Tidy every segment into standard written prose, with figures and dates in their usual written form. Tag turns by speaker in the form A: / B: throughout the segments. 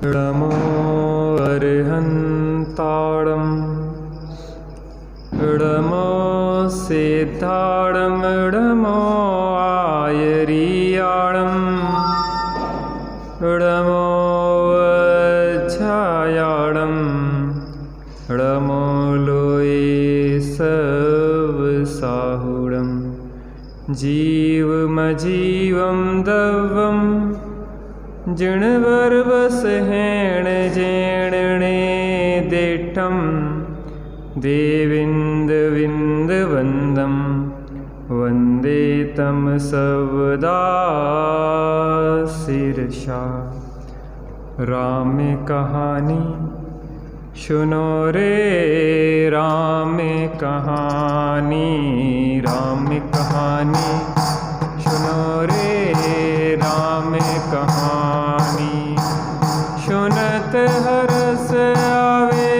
A: नमो अरहन्ताणं नमो सिद्धाणं नमो आयरियाणं नमो वज्रायाणं नमो लोये सवसाहुणं जीवमजीवं दवं जिणवर्वसहेण जेणणे देठं देविन्दविन्दवन्दं वन्दे तं सर्वदा शिरसा। राम कहानी सुनो रे राम कहानी, राम कहानी सुनो रे राम कहानी। सुनत हरस आवे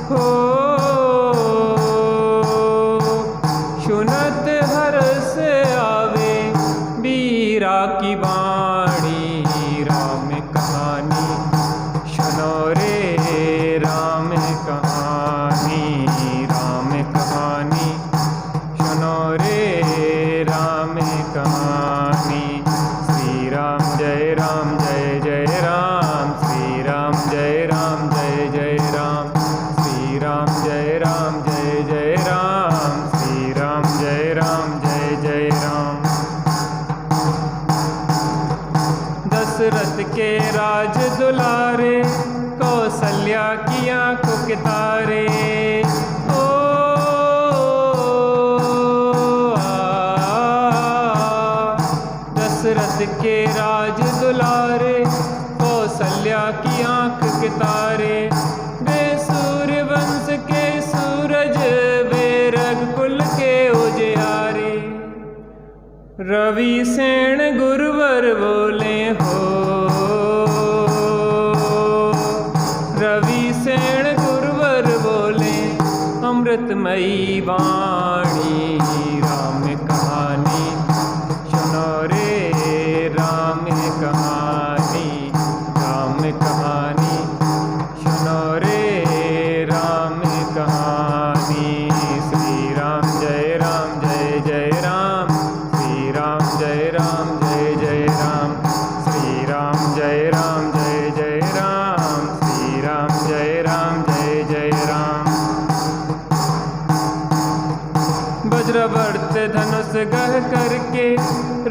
A: हो, सुनत हरस आवे बीरा की वाणी। राम कहानी सुनो रे राम कहानी, राम कहानी सुनो रे राम कहानी। श्री राम जय राम जय जय राम, श्री राम जय राम जय जय राम, श्री राम जय राम जय जय राम, श्री राम जय राम जय जय राम। दशरथ के राज दुलारे, कौशल्या की आंखों के तारे। ओ दशरथ के राज दुलारे, कौशल्या की आंख के तारे। वे सूर्य वंश के सूरज, वे रघुकुल के उजियारे। रवि सेन गुरुवर बोले हो, रवि सेन गुरुवर बोले अमृतमयी वाणी। राम कहानी सुनो रे राम कहानी, राम कहानी सुनो रे राम कहानी। श्री राम जय राम जय जय राम, श्री राम जय राम जय जय राम, श्री राम जय राम जय जय राम, श्री राम जय राम जय जय राम। वज्रवर्त धनुष गह करके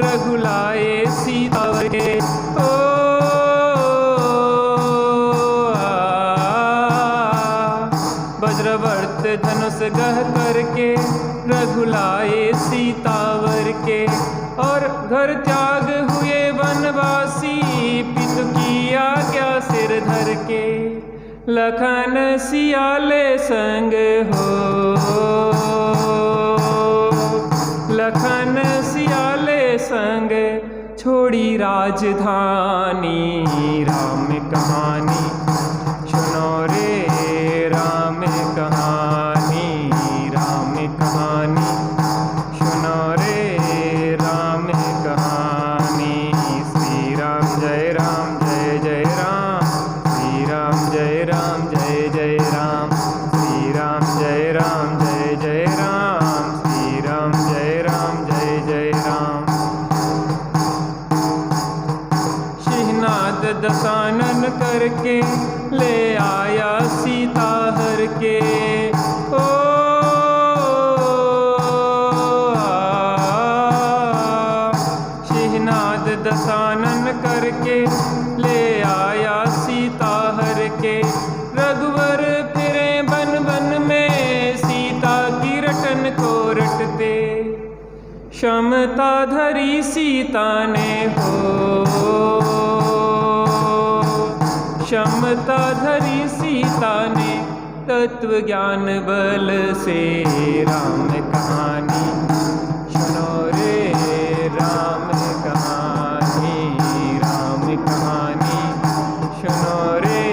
A: रघुलाए सीता के। ओ वज्रवर्त धनुष गह करके रघुलाए सीतावर के। और घर त्याग हुए वनवासी, पितु की आज्ञा सिर धर के। लखन सियाले संग हो, लखन सियाले संग छोड़ी राजधानी। राम कहानी सुनो रे राम कहानी, राम कहानी सुनो रे राम कहानी। श्री राम जय राम जय जय राम, श्री राम जय राम जय जय राम, श्री राम जय राम जय जय राम, श्री राम जय राम जय जय राम। सिंहनाद दशानन करके ले आया सीता हर के। ओ सिंहनाद दशानन करके ले आया सीता हर के। रघुवर फिरे बन बन में, सीता की रटन को रटते। क्षमता धरी सीता ने हो, क्षमता धरी सीता ने तत्व ज्ञान बल से। राम कहानी सुनो रे राम कहानी, राम कहानी सुनो रे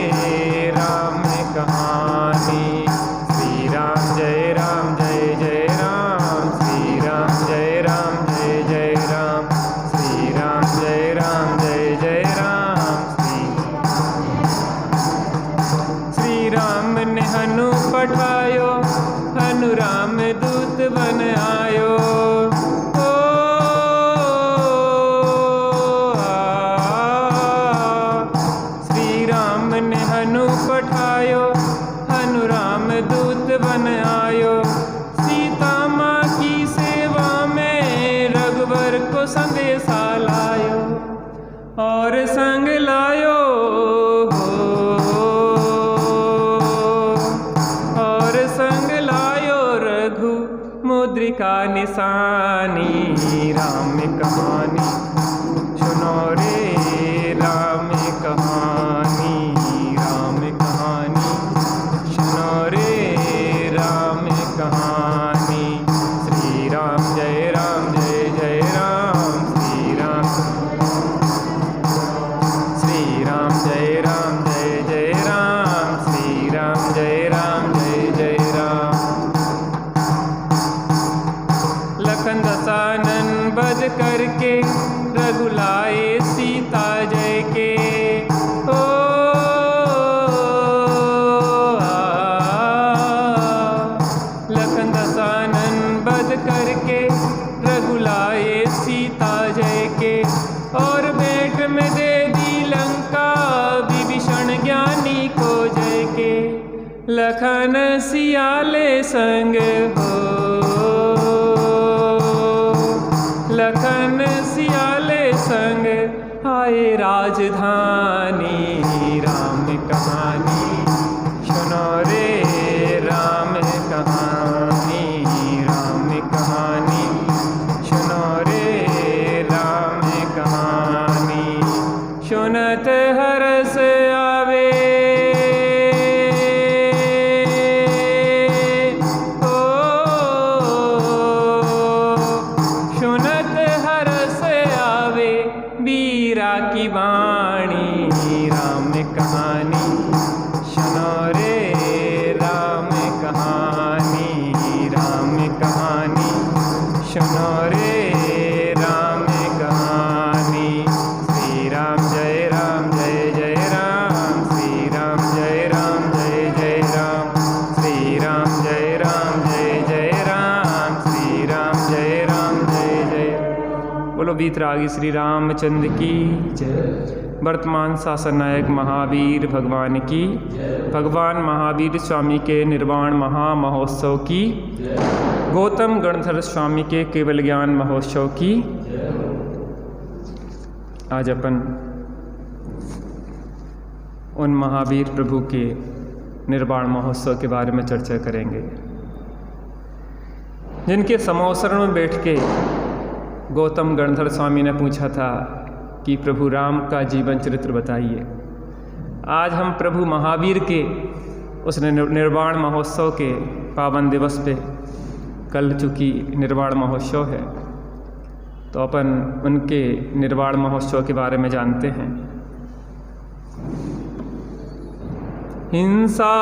A: राम कहानी। श्री राम जय राम जय जय राम, श्री राम जय राम जय जय राम, श्री राम जय राम जय जय देसा लायो और संग लायो और संग लायो रघु मुद्रिका निशानी। राम कहानी सुनो रे राम कहानी, राम कहानी सुनो रे राम कहानी। श्री राम जय जय राम, श्री राम जय जय राम, श्री राम जय जय राम। लखन दसानन बध करके रघुलाए सीता जय के। ओ लखन दसानन बध करके रघुलाए सीता जय के। और भेंट में दे दी लंका विभीषण ज्ञानी को जय के। लखन सियाले संग हो, लखन सियाले संग आए राजधानी। राम कहानी सुनो रे राम कहानी, राम कहानी सुनो रे राम कहानी। सुनत हरस आवे की वाणी। राम कहानी सुनो रे राम कहानी, राम कहानी सुनो रे राम कहानी। श्री राम जय जय राम, श्री राम जय जय राम, श्री राम जय जय राम, श्री राम जय जय। बोलो वीतरागी श्री रामचंद्र की जय। वर्तमान शासन नायक महावीर भगवान की, भगवान महावीर स्वामी के निर्वाण महामहोत्सव की, गौतम गणधर स्वामी के केवल ज्ञान महोत्सव की। आज अपन उन महावीर प्रभु के निर्वाण महोत्सव के बारे में चर्चा करेंगे, जिनके समोसरण में बैठ के गौतम गणधर स्वामी ने पूछा था कि प्रभु राम का जीवन चरित्र बताइए। आज हम प्रभु महावीर के उस निर्वाण महोत्सव के पावन दिवस पे, कल चूँकि निर्वाण महोत्सव है तो अपन उनके निर्वाण महोत्सव के बारे में जानते हैं। हिंसा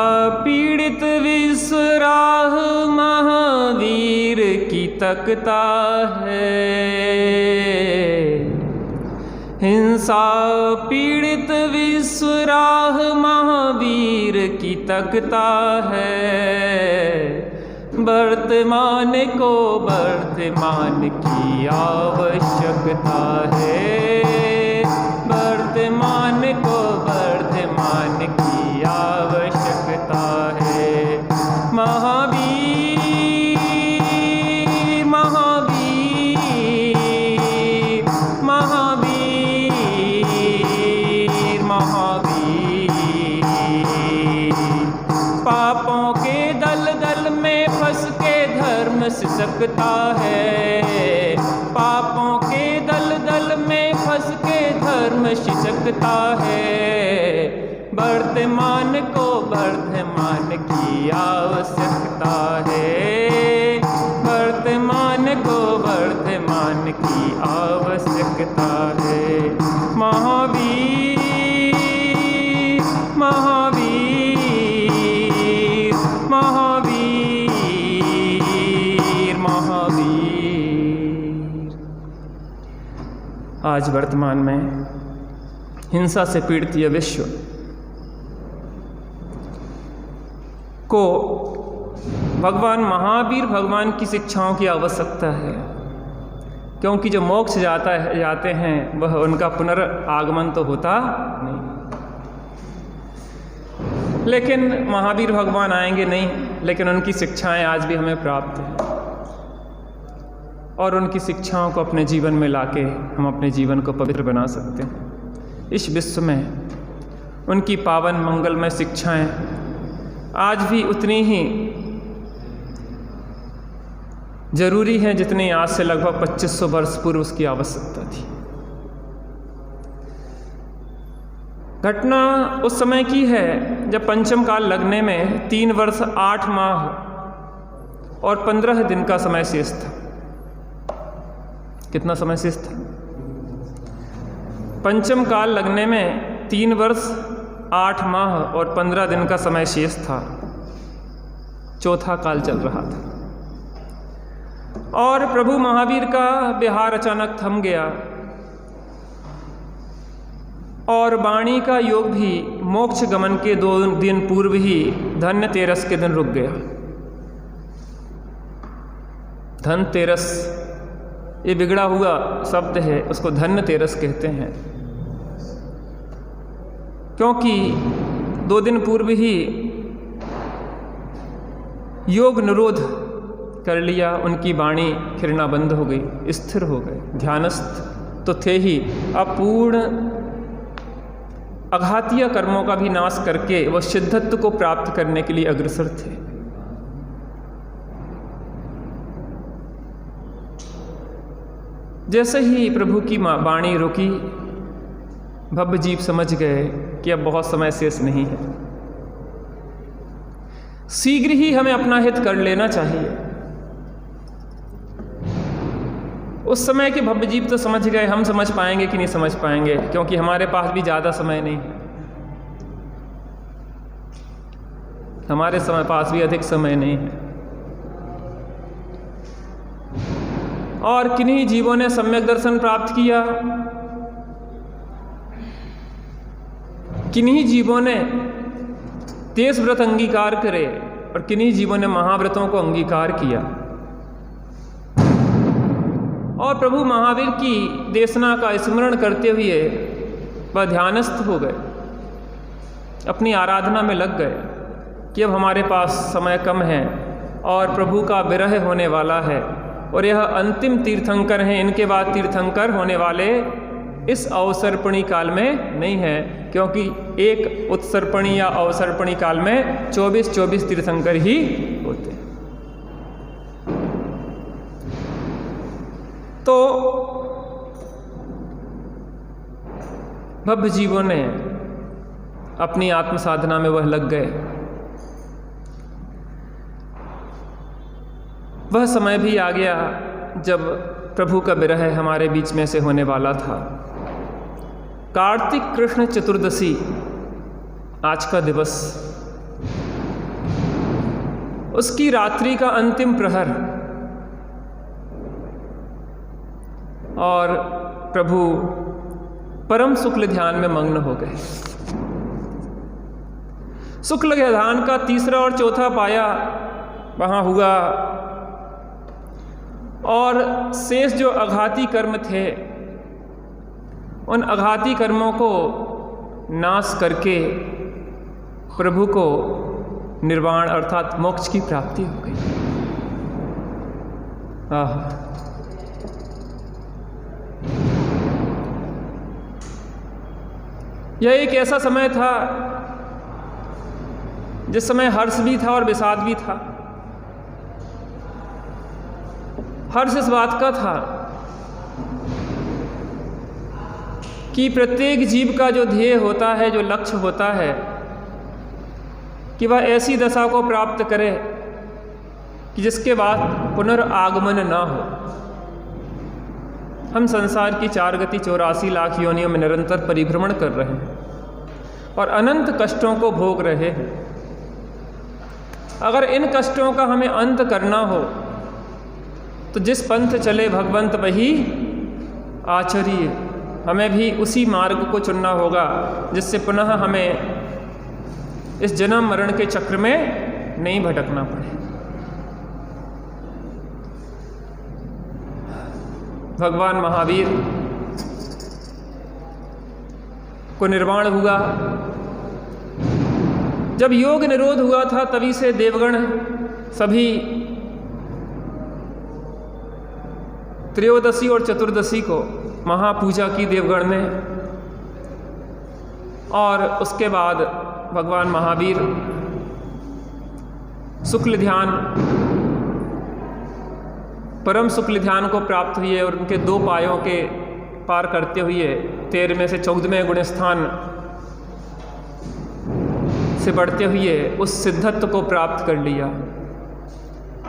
A: पीड़ित विश्वराह महावीर की तकता है। हिंसा पीड़ित विश्वराह महावीर की तकता है। वर्तमान को वर्तमान की आवश्यकता है। वर्तमान को वर्तमान की आवश्यकता है। महावीर महावीर महावीर महावीर पापों के दलदल में फंस के धर्म सिसकता है। पापों के दलदल में फंस के धर्म सिसकता है। वर्तमान को वर्तमान की आवश्यकता है। वर्तमान को वर्तमान की आवश्यकता है। महावीर महावीर महावीर महावीर। आज वर्तमान में हिंसा से पीड़ित यह विश्व को भगवान महावीर भगवान की शिक्षाओं की आवश्यकता है, क्योंकि जो मोक्ष जाते हैं वह उनका पुनर्आगमन तो होता नहीं, लेकिन महावीर भगवान आएंगे नहीं, लेकिन उनकी शिक्षाएं आज भी हमें प्राप्त हैं। और उनकी शिक्षाओं को अपने जीवन में लाके हम अपने जीवन को पवित्र बना सकते हैं। इस विश्व में उनकी पावन मंगलमय शिक्षाएं आज भी उतनी ही जरूरी हैं जितनी आज से लगभग 2500 वर्ष पूर्व उसकी आवश्यकता थी। घटना उस समय की है जब पंचम काल लगने में 3 वर्ष 8 माह और 15 दिन का समय शेष था। कितना समय शेष था? पंचम काल लगने में 3 वर्ष 8 माह और 15 दिन का समय शेष था। चौथा काल चल रहा था और प्रभु महावीर का विहार अचानक थम गया और वाणी का योग भी मोक्ष गमन के 2 दिन पूर्व ही धनतेरस के दिन रुक गया। धनतेरस ये बिगड़ा हुआ शब्द है, उसको धनतेरस कहते हैं, क्योंकि 2 दिन पूर्व ही योग निरोध कर लिया। उनकी वाणी खिरना बंद हो गई, स्थिर हो गए। ध्यानस्थ तो थे ही, अब पूर्ण अघातीय कर्मों का भी नाश करके वह सिद्धत्व को प्राप्त करने के लिए अग्रसर थे। जैसे ही प्रभु की वाणी रुकी, भव्य जीव समझ गए कि अब बहुत समय शेष नहीं है, शीघ्र ही हमें अपना हित कर लेना चाहिए। उस समय के भव्य जीव तो समझ गए, हम समझ पाएंगे कि नहीं समझ पाएंगे, क्योंकि हमारे पास भी ज़्यादा समय नहीं है, हमारे पास भी अधिक समय नहीं है। और किन्हीं जीवों ने सम्यक दर्शन प्राप्त किया, किन्हीं जीवों ने तेज व्रत अंगीकार करे और किन्हीं जीवों ने महाव्रतों को अंगीकार किया और प्रभु महावीर की देशना का स्मरण करते हुए वह ध्यानस्थ हो गए, अपनी आराधना में लग गए कि अब हमारे पास समय कम है और प्रभु का विरह होने वाला है और यह अंतिम तीर्थंकर हैं, इनके बाद तीर्थंकर होने वाले इस अवसर्पणी काल में नहीं है, क्योंकि एक उत्सर्पणी या अवसर्पणी काल में 24 तीर्थंकर ही होते हैं। तो भव्य जीवों ने अपनी आत्म साधना में वह लग गए। वह समय भी आ गया जब प्रभु का विरह हमारे बीच में से होने वाला था। कार्तिक कृष्ण चतुर्दशी आज का दिवस, उसकी रात्रि का अंतिम प्रहर और प्रभु परम शुक्ल ध्यान में मग्न हो गए। शुक्ल ध्यान का 3रा और 4था पाया वहाँ हुआ और शेष जो अघाती कर्म थे उन अघाती कर्मों को नाश करके प्रभु को निर्वाण अर्थात मोक्ष की प्राप्ति हो गई। यह एक ऐसा समय था जिस समय हर्ष भी था और विषाद भी था। हर्ष इस बात का था कि प्रत्येक जीव का जो ध्येय होता है, जो लक्ष्य होता है, कि वह ऐसी दशा को प्राप्त करे कि जिसके बाद पुनर्आगमन ना हो। हम संसार की 4 गति 84 लाख योनियों में निरंतर परिभ्रमण कर रहे हैं और अनंत कष्टों को भोग रहे हैं। अगर इन कष्टों का हमें अंत करना हो तो जिस पंथ चले भगवंत वही आचरिए। हमें भी उसी मार्ग को चुनना होगा जिससे पुनः हमें इस जन्म मरण के चक्र में नहीं भटकना पड़े। भगवान महावीर को निर्वाण हुआ। जब योग निरोध हुआ था तभी से देवगण सभी त्रयोदशी और चतुर्दशी को महापूजा की देवगण ने, और उसके बाद भगवान महावीर शुक्ल ध्यान, परम शुक्ल ध्यान को प्राप्त हुए और उनके 2 पायों के पार करते हुए 13वें से 14वें गुण स्थान से बढ़ते हुए उस सिद्धत्व को प्राप्त कर लिया।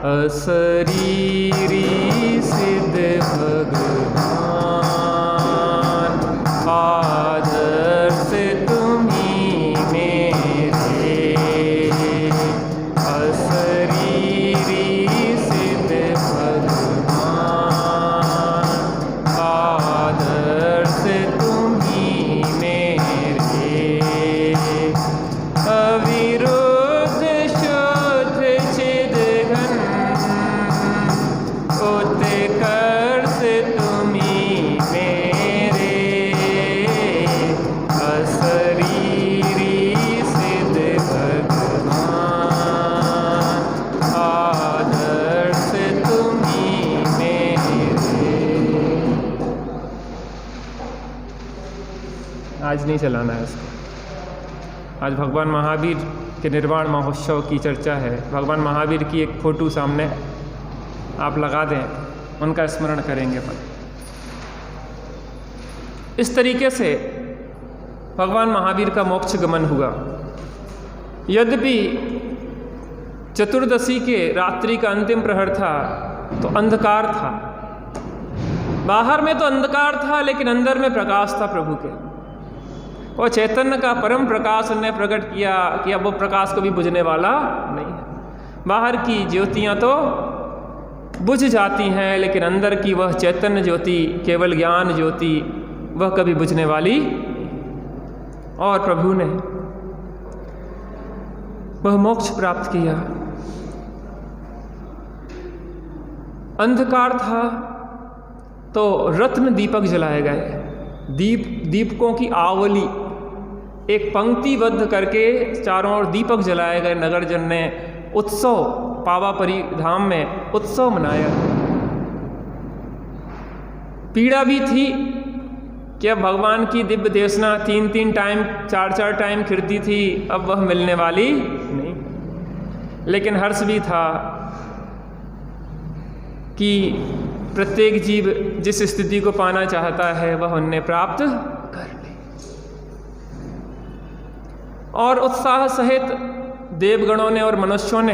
A: अशरीरी सिद्ध भगवान आदर्श तुम्ही मेरे, अशरीरी सिद्ध भगवान आदर्श तुम्ही मेरे, अविरुद्ध शुद्ध चिद्घन उत्कर्ष तुम्ही मेरे, अशरीरी सिद्ध भगवान आदर्श तुम्ही मेरे। आज नहीं चलाना है इसको। आज भगवान महावीर के निर्वाण महोत्सव की चर्चा है। भगवान महावीर की एक फ़ोटो सामने आप लगा दें, उनका स्मरण करेंगे अपन। इस तरीके से भगवान महावीर का मोक्ष गमन हुआ। यद्यपि चतुर्दशी के रात्रि का अंतिम प्रहर था तो अंधकार था, बाहर में तो अंधकार था लेकिन अंदर में प्रकाश था प्रभु के। और चैतन्य का परम प्रकाश उन्हें प्रकट किया कि अब वो प्रकाश कभी बुझने वाला नहीं है। बाहर की ज्योतियाँ तो बुझ जाती हैं लेकिन अंदर की वह चैतन्य ज्योति, केवल ज्ञान ज्योति, वह कभी बुझने वाली। और प्रभु ने वह मोक्ष प्राप्त किया। अंधकार था तो रत्न दीपक जलाए गए। दीपकों की आवली एक पंक्तिबद्ध करके चारों ओर दीपक जलाए गए। नगर जन ने उत्सव, पावापरी धाम में उत्सव मनाया। पीड़ा भी थी कि अब भगवान की दिव्य देशना 3-3 टाइम 4-4 टाइम खिरती थी, अब वह मिलने वाली नहीं। लेकिन हर्ष भी था कि प्रत्येक जीव जिस स्थिति को पाना चाहता है वह उन्हें प्राप्त कर ले। और उत्साह सहित देवगणों ने और मनुष्यों ने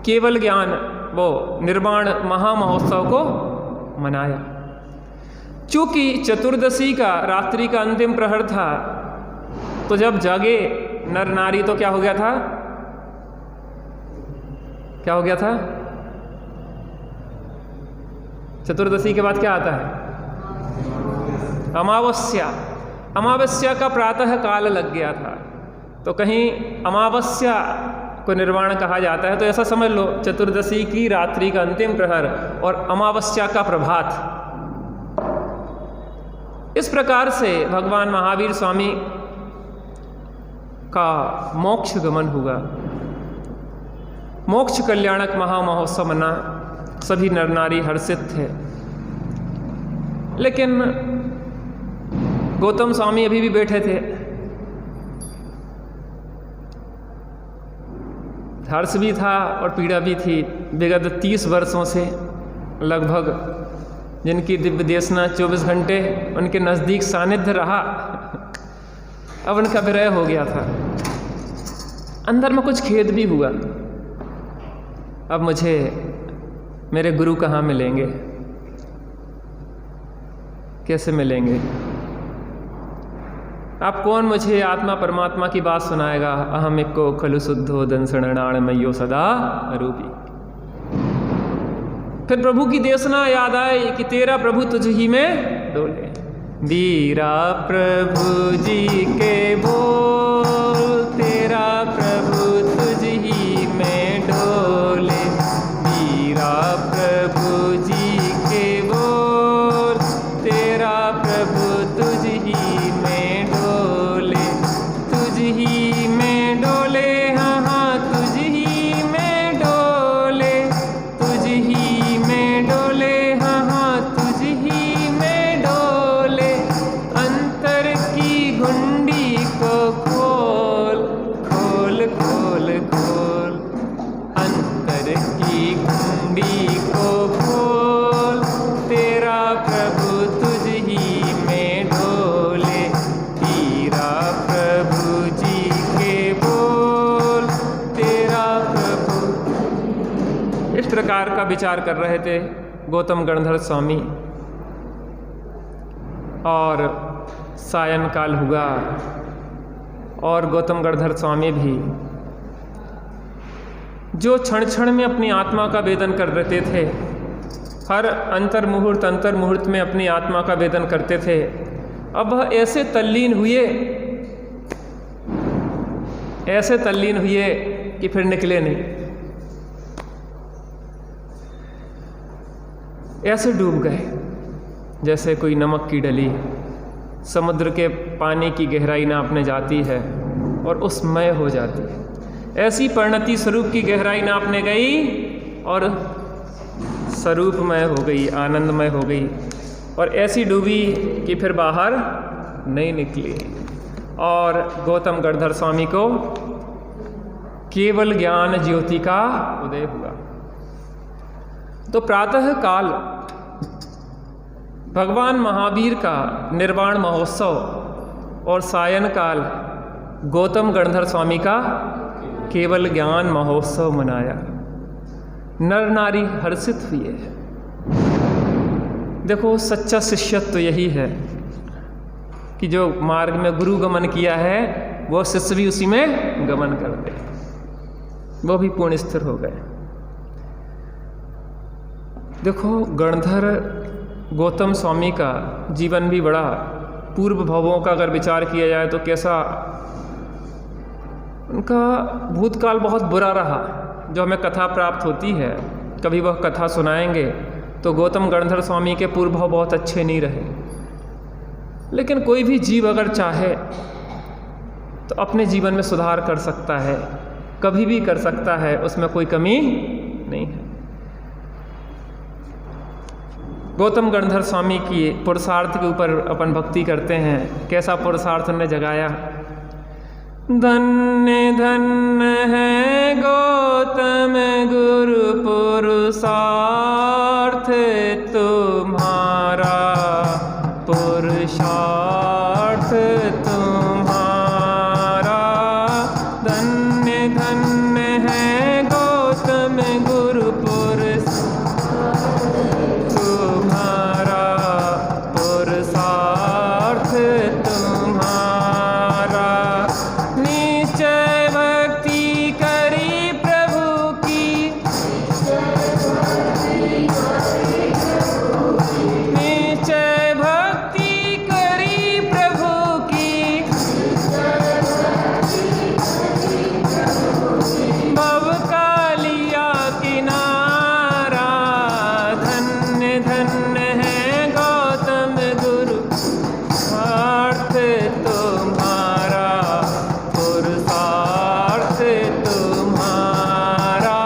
A: केवल ज्ञान वो निर्वाण महामहोत्सव को मनाया। चूंकि चतुर्दशी का रात्रि का अंतिम प्रहर था तो जब जागे नर नारी तो क्या हो गया था? क्या हो गया था? चतुर्दशी के बाद क्या आता है? अमावस्या। अमावस्या का प्रातः काल लग गया था। तो कहीं अमावस्या को निर्वाण कहा जाता है, तो ऐसा समझ लो चतुर्दशी की रात्रि का अंतिम प्रहर और अमावस्या का प्रभात। इस प्रकार से भगवान महावीर स्वामी का मोक्ष गमन हुआ। मोक्ष कल्याणक महामहोत्सव मना, सभी नर नारी हर्षित थे। लेकिन गौतम स्वामी अभी भी बैठे थे। हर्ष भी था और पीड़ा भी थी। विगत 30 वर्षों से लगभग जिनकी दिव्य देशना 24 घंटे उनके नज़दीक सानिध्य रहा, अब उनका विरह हो गया था। अंदर में कुछ खेद भी हुआ। अब मुझे मेरे गुरु कहाँ मिलेंगे, कैसे मिलेंगे? आप कौन मुझे आत्मा परमात्मा की बात सुनाएगा? अहम इक्को खलु शुद्धो दंसणाणमयो सदा रूपी। फिर प्रभु की देशना याद आई कि तेरा प्रभु तुझ ही में डोले। वीरा प्रभु जी के बोल, तेरा प्रभु तुझ ही में डोले। वीरा प्रभु जी के बोल, तेरा प्रभु तुझ ही में डोले। तुझ ही में डोले, हाँ हाँ तुझ ही में डोले। तुझ ही में डोले, हाँ हाँ का विचार कर रहे थे गौतम गणधर स्वामी, और सायंकाल हुआ और गौतम गणधर स्वामी भी जो क्षण क्षण में अपनी आत्मा का वेदन कर रहे थे, हर अंतर मुहूर्त में अपनी आत्मा का वेदन करते थे, अब वह ऐसे तल्लीन हुए कि फिर निकले नहीं, ऐसे डूब गए जैसे कोई नमक की डली समुद्र के पानी की गहराई नापने जाती है और उसमय हो जाती है। ऐसी परिणति स्वरूप की गहराई नापने गई और स्वरूपमय हो गई, आनंदमय हो गई, और ऐसी डूबी कि फिर बाहर नहीं निकली। और गौतम गणधर स्वामी को केवल ज्ञान ज्योति का उदय हुआ। तो प्रातः काल भगवान महावीर का निर्वाण महोत्सव और सायंकाल गौतम गणधर स्वामी का केवल ज्ञान महोत्सव मनाया। नर नारी हर्षित हुए। देखो, सच्चा शिष्यत्व तो यही है कि जो मार्ग में गुरु गमन किया है वो शिष्य भी उसी में गमन कर दे, वो भी पूर्ण स्थिर हो गए। देखो, गणधर गौतम स्वामी का जीवन भी बड़ा, पूर्व भवों का अगर विचार किया जाए तो कैसा उनका भूतकाल बहुत बुरा रहा। जो हमें कथा प्राप्त होती है, कभी वह कथा सुनाएंगे तो गौतम गणधर स्वामी के पूर्व भाव बहुत अच्छे नहीं रहे। लेकिन कोई भी जीव अगर चाहे तो अपने जीवन में सुधार कर सकता है, कभी भी कर सकता है, उसमें कोई कमी नहीं है। गौतम गणधर स्वामी की पुरुषार्थ के ऊपर अपन भक्ति करते हैं। कैसा पुरुषार्थ उन्होंने जगाया। धन्य धन्य है गौतम गुरु पुरुषार्थ तुम्हारा, पुरुषार्थ तुम्हारा। धन्य धन्य है गौतम गुरु पुरुषार्थ तुम्हारा, पुरुषार्थ तुम्हारा। निश्चय भक्ति करी प्रभु की, निश्चय भक्ति करी प्रभु की, भव का लिया किनारा। धन्य धन्य है गौतम गुरु पुरुषार्थ तुम्हारा, पुरुषार्थ तुम्हारा।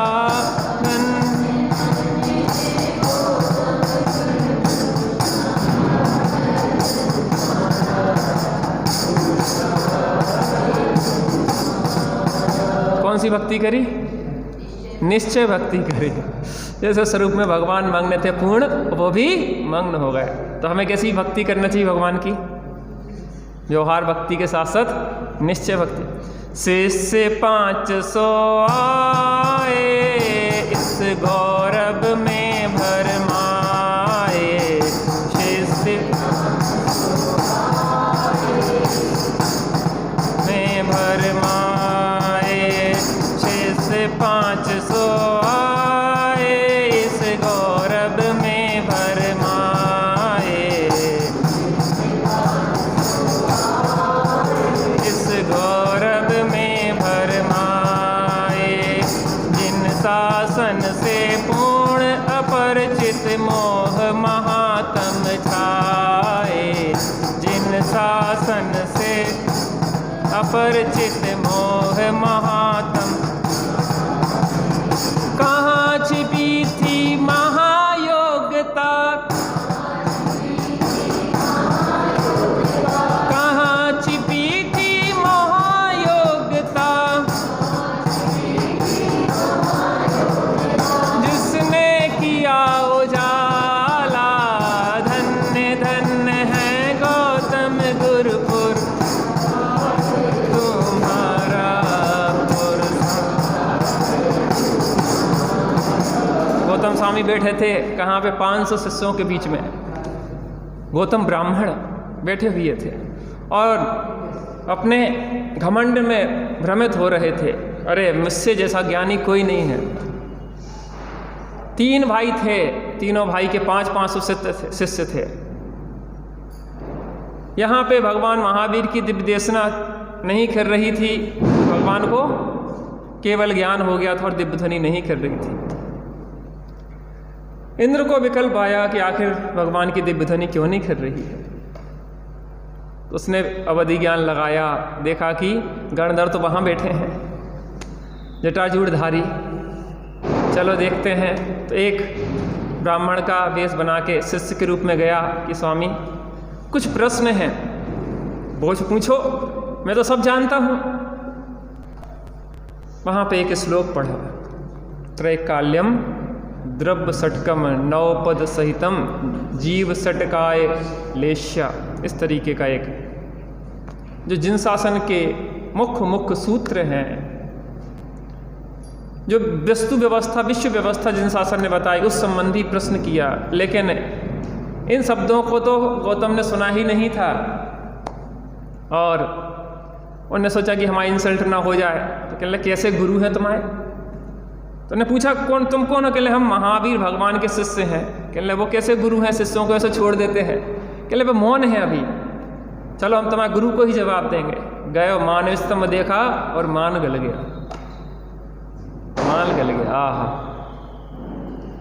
A: कौन सी भक्ति करी? निश्चय भक्ति करी। जैसे स्वरूप में भगवान मग्न थे पूर्ण, वो भी मग्न हो गए। तो हमें कैसी भक्ति करना चाहिए भगवान की? व्यवहार भक्ति के साथ साथ निश्चय भक्ति। शिष्य 500 आए इस गौरव में भरमाए, शिष्य में भरमाए, शिष्य 500 आए इस गौरव में भरमाए, इस गौरव में भरमाए। जिन शासन से पूर्ण अपरिचित मोह महात्म छाए, जिन शासन से अपरिचित मोह महात्म। कहाँ छिपी थी महायोग्यता, कहाँ छिपी थी महायोग्यता, जिसने किया उजाला। धन्य धन्य है गौतम गुरु पुरुषार्थ तुम्हारा, स्वामी बैठे थे कहाँ पे, 500 शिष्यों के बीच में गौतम ब्राह्मण बैठे हुए थे और अपने घमंड में भ्रमित हो रहे थे, अरे मुझसे जैसा ज्ञानी कोई नहीं है। 3 भाई थे, तीनों भाई के 500 शिष्य थे। यहाँ पे भगवान महावीर की दिव्य देशना नहीं कर रही थी, भगवान को केवल ज्ञान हो गया था और दिव्य ध्वनि नहीं कर रही थी। इंद्र को विकल्प आया कि आखिर भगवान की दिव्य ध्वनि क्यों नहीं कर रही है। तो उसने अवधि ज्ञान लगाया, देखा कि गणधर तो वहाँ बैठे हैं, जटाजूड़धारी, चलो देखते हैं। तो एक ब्राह्मण का वेश बना के शिष्य के रूप में गया कि स्वामी कुछ प्रश्न हैं, बोझ पूछो, मैं तो सब जानता हूँ। वहाँ पे एक श्लोक पढ़ा, त्रैकाल्यम द्रव्य षटकम नवपद सहितम जीव षटकाय लेश्या, इस तरीके का एक जो जिन शासन के मुख्य सूत्र हैं, जो वस्तु व्यवस्था विश्व व्यवस्था जिन शासन ने बताई उस संबंधी प्रश्न किया। लेकिन इन शब्दों को तो गौतम ने सुना ही नहीं था और उन्होंने सोचा कि हमारी इंसल्ट ना हो जाए। तो कहने लगे कैसे गुरु हैं तुम्हारे? तो उन्होंने पूछा तुम कौन हो? कहले हम महावीर भगवान के शिष्य हैं। कहने लगे वो कैसे गुरु हैं, शिष्यों को ऐसे छोड़ देते हैं? कहले वो मौन है अभी, चलो हम तुम्हारे गुरु को ही जवाब देंगे। गए मान स्तंभ देखा और मान गल गया, मान गल गया। आहा,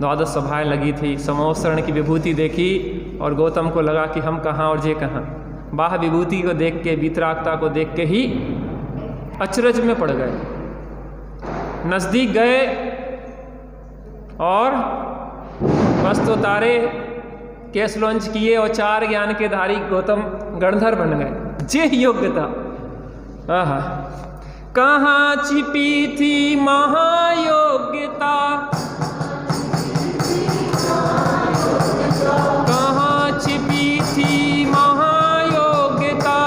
A: 12 सभाएं लगी थी, समोसरण की विभूति देखी और गौतम को लगा कि हम कहाँ और जे कहाँ। बाह विभूति को देख के, वितरागता को देख के ही अचरज में पड़ गए। नजदीक गए और वस्त्र उतारे, केस लॉन्च किए और 4 ज्ञान के धारी गौतम गणधर बन गए। जे योग्यता, आहा, कहाँ छिपी थी महायोग्यता, कहाँ छिपी थी महायोग्यता,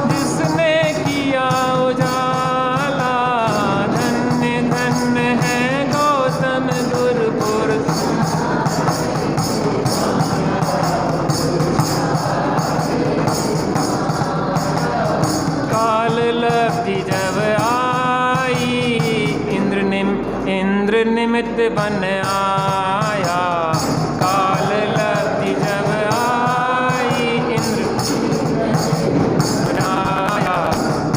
A: जिसने किया उजाला, धन्य धन्य है गौतम गुरुपुर। काल लब्धि जब आई, इंद्र निमित्त बन आया। काल लब्धि जब आई, इंद्र आया।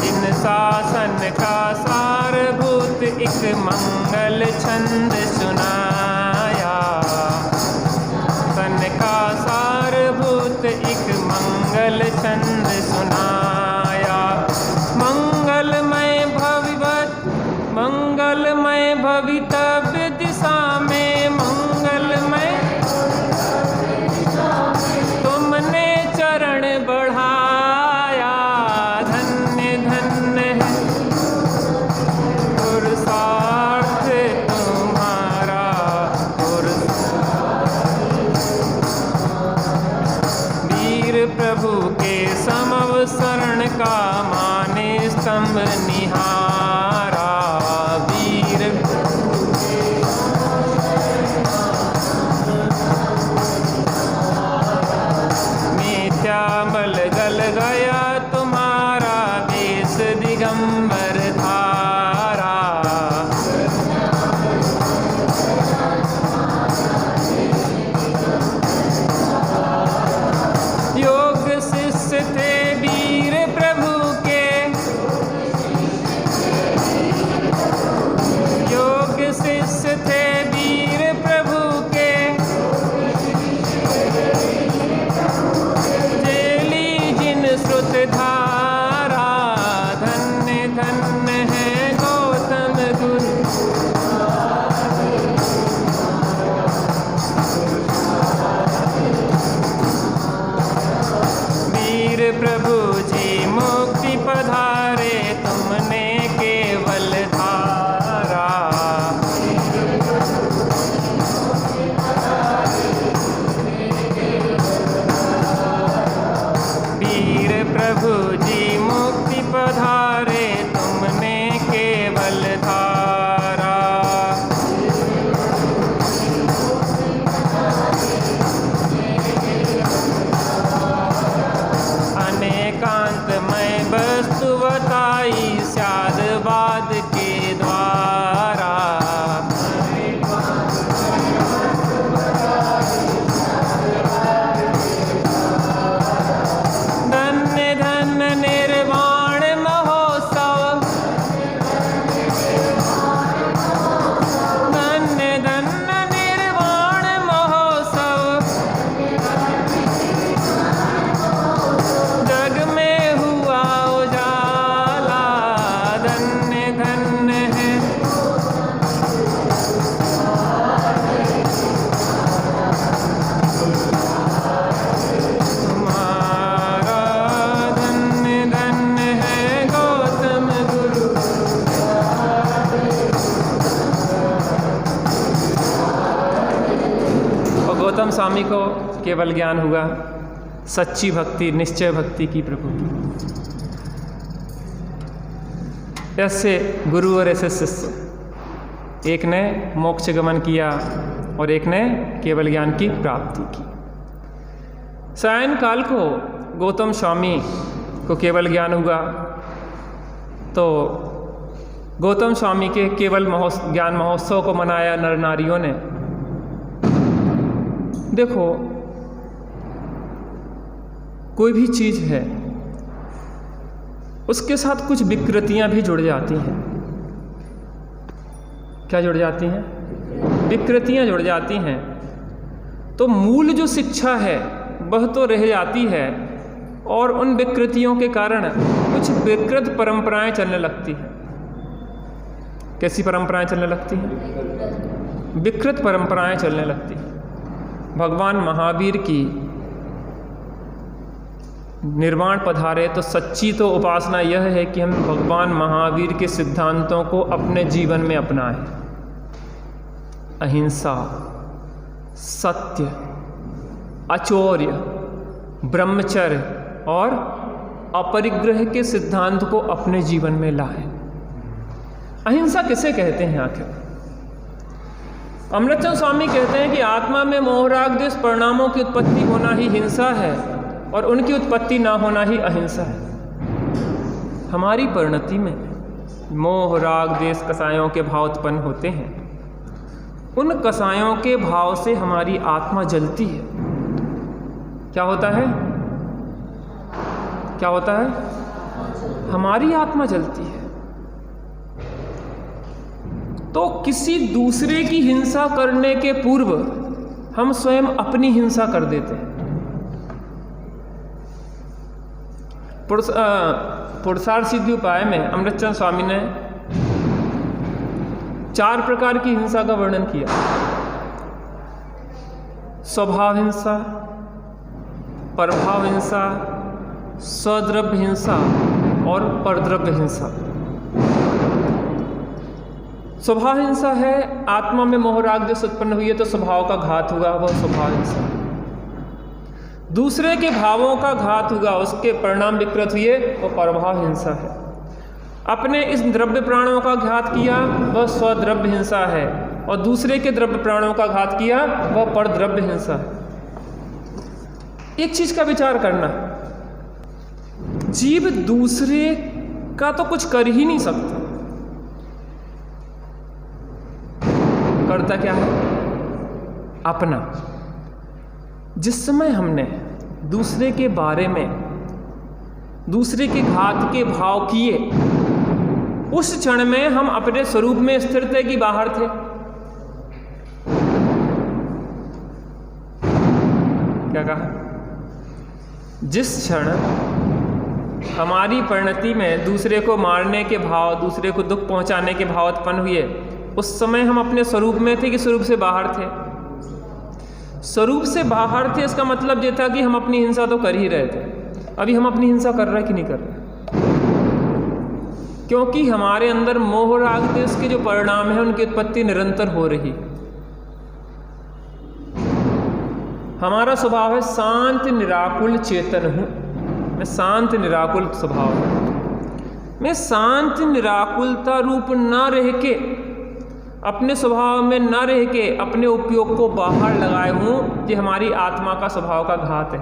A: जिन शासन का सारभूत एक मंगल छंद सुनाया, सन का सारभूत एक मंगल छंद सुनाया। मंगलमय भवितव्य दिशा में, मंगलमय तुमने चरण बढ़ाया। धन्य धन्य है पुरुषार्थ तुम्हारा, वीर प्रभु के समव शरण का माने स्तंभ निहारा। वीर मिथ्या बल गल गया तुम्हारा, वेश दिगंबर धारा। योग शिष्य थे वीर प्रभु के, केवल ज्ञान हुआ सच्ची भक्ति, निश्चय भक्ति की प्रभु की। ऐसे गुरु और ऐसे शिष्य, एक ने मोक्ष गमन किया और एक ने केवल ज्ञान की प्राप्ति की। सायंकाल को गौतम स्वामी को केवल ज्ञान हुआ, तो गौतम स्वामी के केवल ज्ञान महोत्सव को मनाया नर नारियों ने। देखो, कोई भी चीज़ है उसके साथ कुछ विकृतियां भी जुड़ जाती हैं। क्या जुड़ जाती हैं? विकृतियां जुड़ जाती हैं। तो मूल जो शिक्षा है वह तो रह जाती है, और उन विकृतियों के कारण कुछ विकृत परंपराएं चलने लगती हैं। कैसी परंपराएं चलने लगती हैं? विकृत परंपराएं चलने लगती हैं। भगवान महावीर की निर्वाण पधारे तो सच्ची तो उपासना यह है कि हम भगवान महावीर के सिद्धांतों को अपने जीवन में अपनाएं। अहिंसा, सत्य, अचौर्य, ब्रह्मचर्य और अपरिग्रह के सिद्धांत को अपने जीवन में लाएं। अहिंसा किसे कहते हैं आखिर? अमृतचंद स्वामी कहते हैं कि आत्मा में मोह राग द्वेष परिणामों की उत्पत्ति होना ही हिंसा है, और उनकी उत्पत्ति ना होना ही अहिंसा है। हमारी परिणति में मोह राग द्वेष कसायों के भाव उत्पन्न होते हैं। उन कसायों के भाव से हमारी आत्मा जलती है। क्या होता है? क्या होता है? हमारी आत्मा जलती है। तो किसी दूसरे की हिंसा करने के पूर्व हम स्वयं अपनी हिंसा कर देते हैं। पुरुषार्थ सिद्धि उपाय में अमृतचंद स्वामी ने 4 प्रकार की हिंसा का वर्णन किया। स्वभाव हिंसा, प्रभाव हिंसा, स्वद्रव्य हिंसा और परद्रव्य हिंसा। स्वभाव हिंसा है आत्मा में मोह राग द्वेष उत्पन्न हुई है तो स्वभाव का घात हुआ, वह स्वभाव हिंसा। दूसरे के भावों का घात हुआ, उसके परिणाम विकृत हुए, वह प्रभाव हिंसा है। अपने इस द्रव्य प्राणों का घात किया, वह स्वद्रव्य हिंसा है, और दूसरे के द्रव्य प्राणों का घात किया, वह परद्रव्य हिंसा है। एक चीज का विचार करना, जीव दूसरे का तो कुछ कर ही नहीं सकता, करता क्या है? अपना। जिस समय हमने दूसरे के बारे में, दूसरे के घात के भाव किए, उस क्षण में हम अपने स्वरूप में स्थिर थे कि बाहर थे? क्या कहा? जिस क्षण हमारी परिणति में दूसरे को मारने के भाव, दूसरे को दुख पहुंचाने के भाव उत्पन्न हुए, उस समय हम अपने स्वरूप में थे कि स्वरूप से बाहर थे? स्वरूप से बाहर थे, इसका मतलब यह था कि हम अपनी हिंसा तो कर ही रहे थे। अभी हम अपनी हिंसा कर रहे हैं कि नहीं कर रहे? क्योंकि हमारे अंदर मोह राग द्वेष के जो परिणाम है उनकी उत्पत्ति निरंतर हो रही। हमारा स्वभाव है शांत निराकुल चेतन हूं, मैं शांत निराकुल स्वभाव हूं। मैं शांत निराकुलता रूप न रह के, अपने स्वभाव में न रह के अपने उपयोग को बाहर लगाए हूं, ये हमारी आत्मा का स्वभाव का घात है।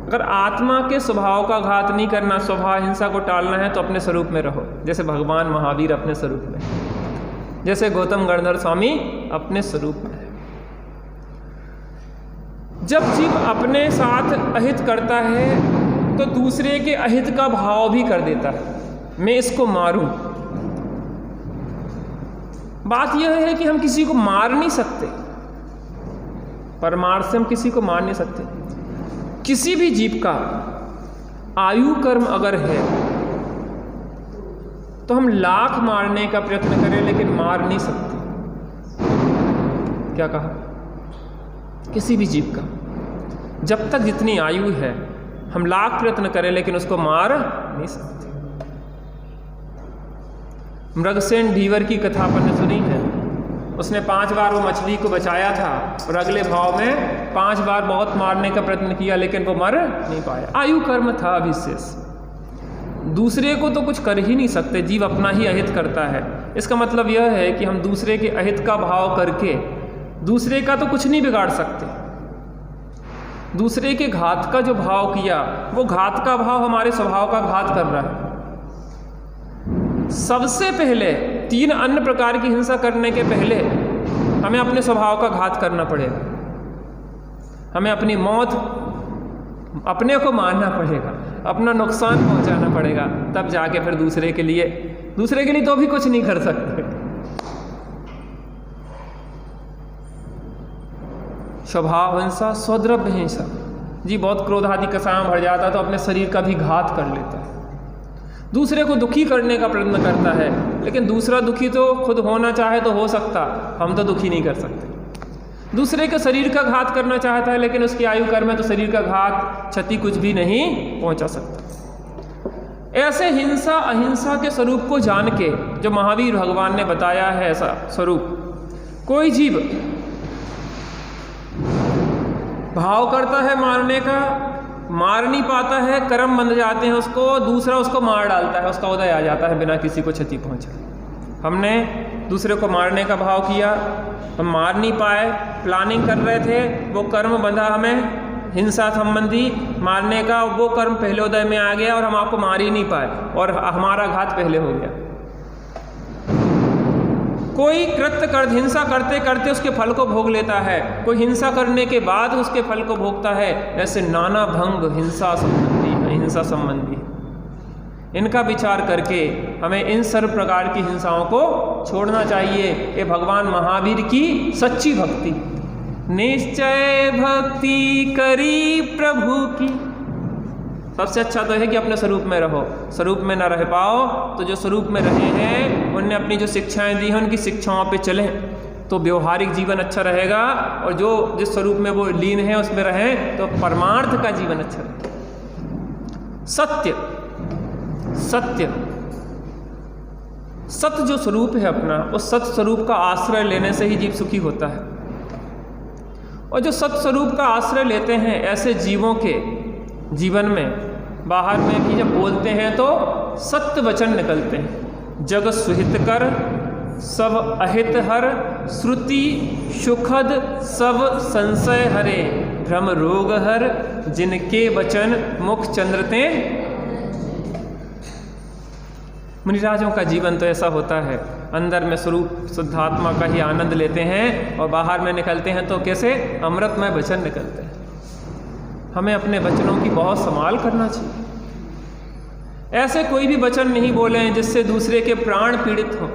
A: अगर आत्मा के स्वभाव का घात नहीं करना, स्वभाव हिंसा को टालना है, तो अपने स्वरूप में रहो, जैसे भगवान महावीर अपने स्वरूप में, जैसे गौतम गणधर स्वामी अपने स्वरूप में है। जब जीव अपने साथ अहित करता है तो दूसरे के अहित का भाव भी कर देता है, मैं इसको मारूं। बात यह है कि हम किसी को मार नहीं सकते, परमार्थ से हम किसी को मार नहीं सकते। किसी भी जीव का आयु कर्म अगर है तो हम लाख मारने का प्रयत्न करें लेकिन मार नहीं सकते। क्या कहा? किसी भी जीव का जब तक जितनी आयु है हम लाख प्रयत्न करें लेकिन उसको मार नहीं सकते। मृगसेन ढीवर की कथा आपने सुनी है। उसने 5 बार वो मछली को बचाया था और अगले भाव में 5 बार बहुत मारने का प्रयत्न किया, लेकिन वो मर नहीं पाया। आयु कर्म था अविशेष। दूसरे को तो कुछ कर ही नहीं सकते, जीव अपना ही अहित करता है। इसका मतलब यह है कि हम दूसरे के अहित का भाव करके दूसरे का तो कुछ नहीं बिगाड़ सकते। दूसरे के घात का जो भाव किया, वो घात का भाव हमारे स्वभाव का घात कर रहा है। सबसे पहले 3 अन्य प्रकार की हिंसा करने के पहले हमें अपने स्वभाव का घात करना पड़ेगा। हमें अपनी मौत अपने को मारना पड़ेगा, अपना नुकसान पहुंचाना पड़ेगा, तब जाके फिर दूसरे के लिए तो भी कुछ नहीं कर सकते। स्वभाव हिंसा, स्वद्रव्य हिंसा। जी बहुत क्रोध आदि कसाम भर जाता है तो अपने शरीर का भी घात कर लेता है, दूसरे को दुखी करने का प्रयत्न करता है। लेकिन दूसरा दुखी तो खुद होना चाहे तो हो सकता, हम तो दुखी नहीं कर सकते। दूसरे के शरीर का घात करना चाहता है, लेकिन उसकी आयु कर्म में तो शरीर का घात क्षति कुछ भी नहीं पहुंचा सकता। ऐसे हिंसा अहिंसा के स्वरूप को जान के जो महावीर भगवान ने बताया है, ऐसा स्वरूप कोई जीव भाव करता है मारने का, मार नहीं पाता है, कर्म बंध जाते हैं उसको, दूसरा उसको मार डालता है, उसका उदय आ जाता है बिना किसी को क्षति पहुंचाए। हमने दूसरे को मारने का भाव किया, हम मार नहीं पाए, प्लानिंग कर रहे थे, वो कर्म बंधा हमें हिंसा संबंधी मारने का, वो कर्म पहले उदय में आ गया और हम आपको मार ही नहीं पाए और हमारा घात पहले हो गया। कोई कृत्य कर हिंसा करते करते उसके फल को भोग लेता है, कोई हिंसा करने के बाद उसके फल को भोगता है। ऐसे नाना भंग हिंसा संबंधी इनका विचार करके हमें इन सर्व प्रकार की हिंसाओं को छोड़ना चाहिए। ये भगवान महावीर की सच्ची भक्ति। निश्चय भक्ति करी प्रभु की। सबसे अच्छा तो है कि अपने स्वरूप में रहो। स्वरूप में ना रह पाओ तो जो स्वरूप में रहे हैं उनने अपनी जो शिक्षाएं दी हैं उनकी शिक्षाओं पे चलें तो व्यवहारिक जीवन अच्छा रहेगा, और जो जिस स्वरूप में वो लीन है उसमें रहें तो परमार्थ का जीवन अच्छा रहेगा। सत्य जो स्वरूप है अपना, उस सत्य स्वरूप का आश्रय लेने से ही जीव सुखी होता है। और जो सत्य स्वरूप का आश्रय लेते हैं, ऐसे जीवों के जीवन में बाहर में भी जब बोलते हैं तो सत्य वचन निकलते हैं। जग सुहित कर सब अहित हर, श्रुति सुखद सब संशय हरे, भ्रम रोग हर जिनके वचन मुख चंद्रते। मुनिराजों का जीवन तो ऐसा होता है, अंदर में स्वरूप शुद्धात्मा का ही आनंद लेते हैं और बाहर में निकलते हैं तो कैसे अमृतमय वचन निकलते हैं। हमें अपने वचनों की बहुत संभाल करना चाहिए। ऐसे कोई भी वचन नहीं बोलें जिससे दूसरे के प्राण पीड़ित हों,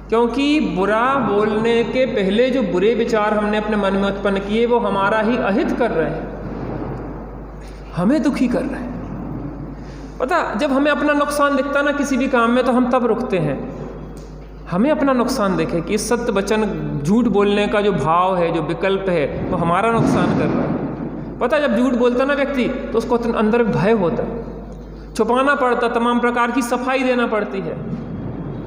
A: क्योंकि बुरा बोलने के पहले जो बुरे विचार हमने अपने मन में उत्पन्न किए वो हमारा ही अहित कर रहे हैं, हमें दुखी कर रहे हैं। पता, जब हमें अपना नुकसान दिखता ना किसी भी काम में तो हम तब रुकते हैं। हमें अपना नुकसान देखें कि इस सत्य वचन झूठ बोलने का जो भाव है, जो विकल्प है, वो हमारा नुकसान कर रहा है। पता, जब झूठ बोलता ना व्यक्ति तो उसको अंदर भय होता है, छुपाना पड़ता, तमाम प्रकार की सफाई देना पड़ती है।